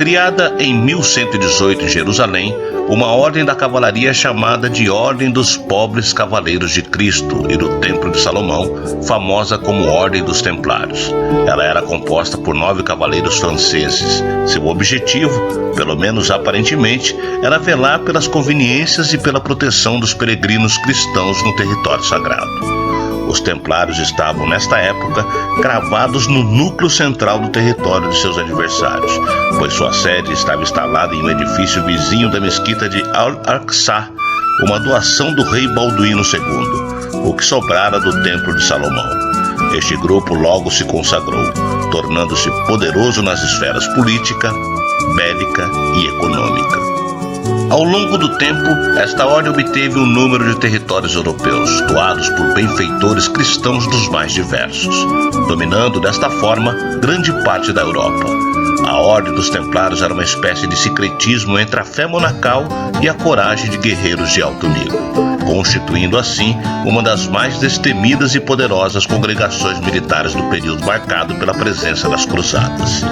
Criada em 1118 em Jerusalém, uma ordem da cavalaria chamada de Ordem dos Pobres Cavaleiros de Cristo e do Templo de Salomão, famosa como Ordem dos Templários. Ela era composta por 9 cavaleiros franceses. Seu objetivo, pelo menos aparentemente, era velar pelas conveniências e pela proteção dos peregrinos cristãos no território sagrado. Os templários estavam, nesta época, cravados no núcleo central do território de seus adversários, pois sua sede estava instalada em um edifício vizinho da mesquita de Al-Aqsa, uma doação do rei Balduíno II, o que sobrara do Templo de Salomão. Este grupo logo se consagrou, tornando-se poderoso nas esferas política, bélica e econômica. Ao longo do tempo, esta ordem obteve um número de territórios europeus, doados por benfeitores cristãos dos mais diversos, dominando desta forma grande parte da Europa. A Ordem dos Templários era uma espécie de sincretismo entre a fé monacal e a coragem de guerreiros de alto nível, constituindo assim uma das mais destemidas e poderosas congregações militares do período marcado pela presença das cruzadas.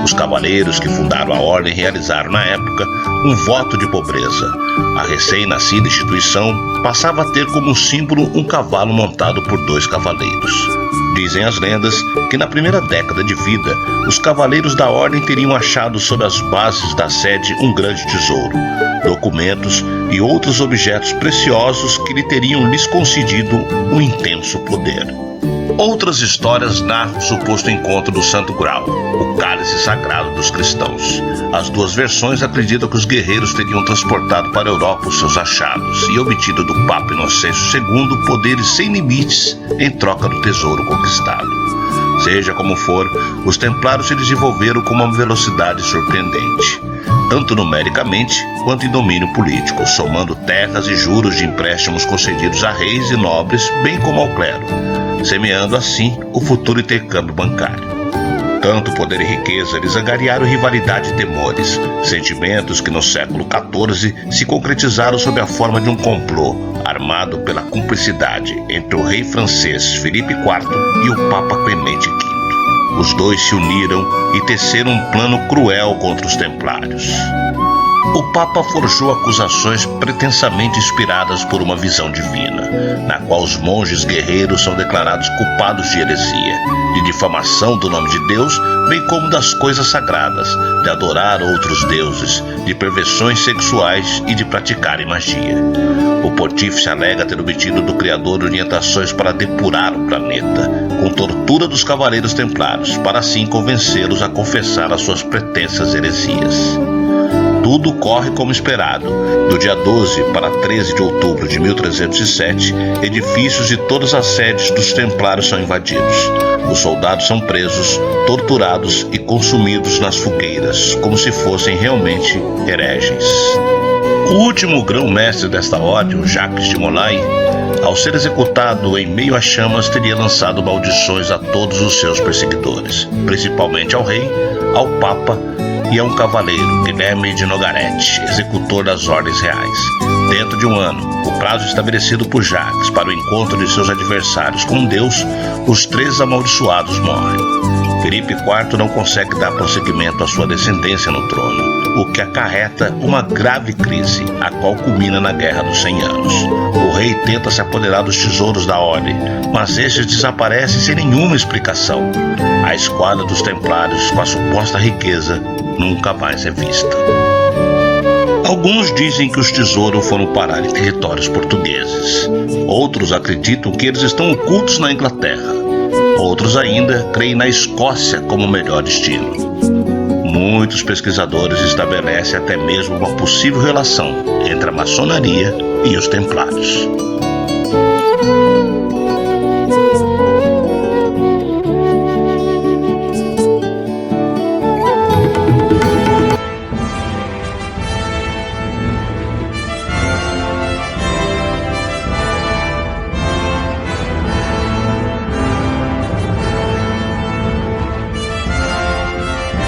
Os cavaleiros que fundaram a ordem realizaram na época um voto de pobreza. A recém-nascida instituição passava a ter como símbolo um cavalo montado por 2 cavaleiros. Dizem as lendas que na primeira década de vida, os cavaleiros da ordem teriam achado sob as bases da sede um grande tesouro, documentos e outros objetos preciosos que lhes concedido um intenso poder. Outras histórias narram o suposto encontro do Santo Graal, o cálice sagrado dos cristãos. As 2 versões acreditam que os guerreiros teriam transportado para a Europa os seus achados e obtido do Papa Inocêncio II poderes sem limites em troca do tesouro conquistado. Seja como for, os templários se desenvolveram com uma velocidade surpreendente, tanto numericamente quanto em domínio político, somando terras e juros de empréstimos concedidos a reis e nobres, bem como ao clero, semeando assim o futuro intercâmbio bancário. Tanto poder e riqueza lhes angariaram rivalidade e temores, sentimentos que no século XIV se concretizaram sob a forma de um complô armado pela cumplicidade entre o rei francês Filipe IV e o Papa Clemente V. Os 2 se uniram e teceram um plano cruel contra os templários. O Papa forjou acusações pretensamente inspiradas por uma visão divina, na qual os monges guerreiros são declarados culpados de heresia, de difamação do nome de Deus, bem como das coisas sagradas, de adorar outros deuses, de perversões sexuais e de praticarem magia. O pontífice alega ter obtido do Criador orientações para depurar o planeta, com tortura dos cavaleiros templários, para assim convencê-los a confessar as suas pretensas heresias. Tudo corre como esperado. Do dia 12 para 13 de outubro de 1307, edifícios e todas as sedes dos templários são invadidos. Os soldados são presos, torturados e consumidos nas fogueiras, como se fossem realmente hereges. O último grão-mestre desta ordem, Jacques de Molay, ao ser executado em meio a chamas, teria lançado maldições a todos os seus perseguidores, principalmente ao rei, ao papa e a um cavaleiro, Guilherme de Nogaret, executor das ordens reais. Dentro de um ano, o prazo estabelecido por Jacques para o encontro de seus adversários com Deus, os 3 amaldiçoados morrem. Filipe IV não consegue dar prosseguimento à sua descendência no trono, o que acarreta uma grave crise, a qual culmina na Guerra dos 100 Anos. O rei tenta se apoderar dos tesouros da ordem, mas estes desaparecem sem nenhuma explicação. A esquadra dos templários, com a suposta riqueza, nunca mais é vista. Alguns dizem que os tesouros foram parar em territórios portugueses. Outros acreditam que eles estão ocultos na Inglaterra. Outros ainda creem na Escócia como o melhor destino. Muitos pesquisadores estabelecem até mesmo uma possível relação entre a maçonaria e os templários.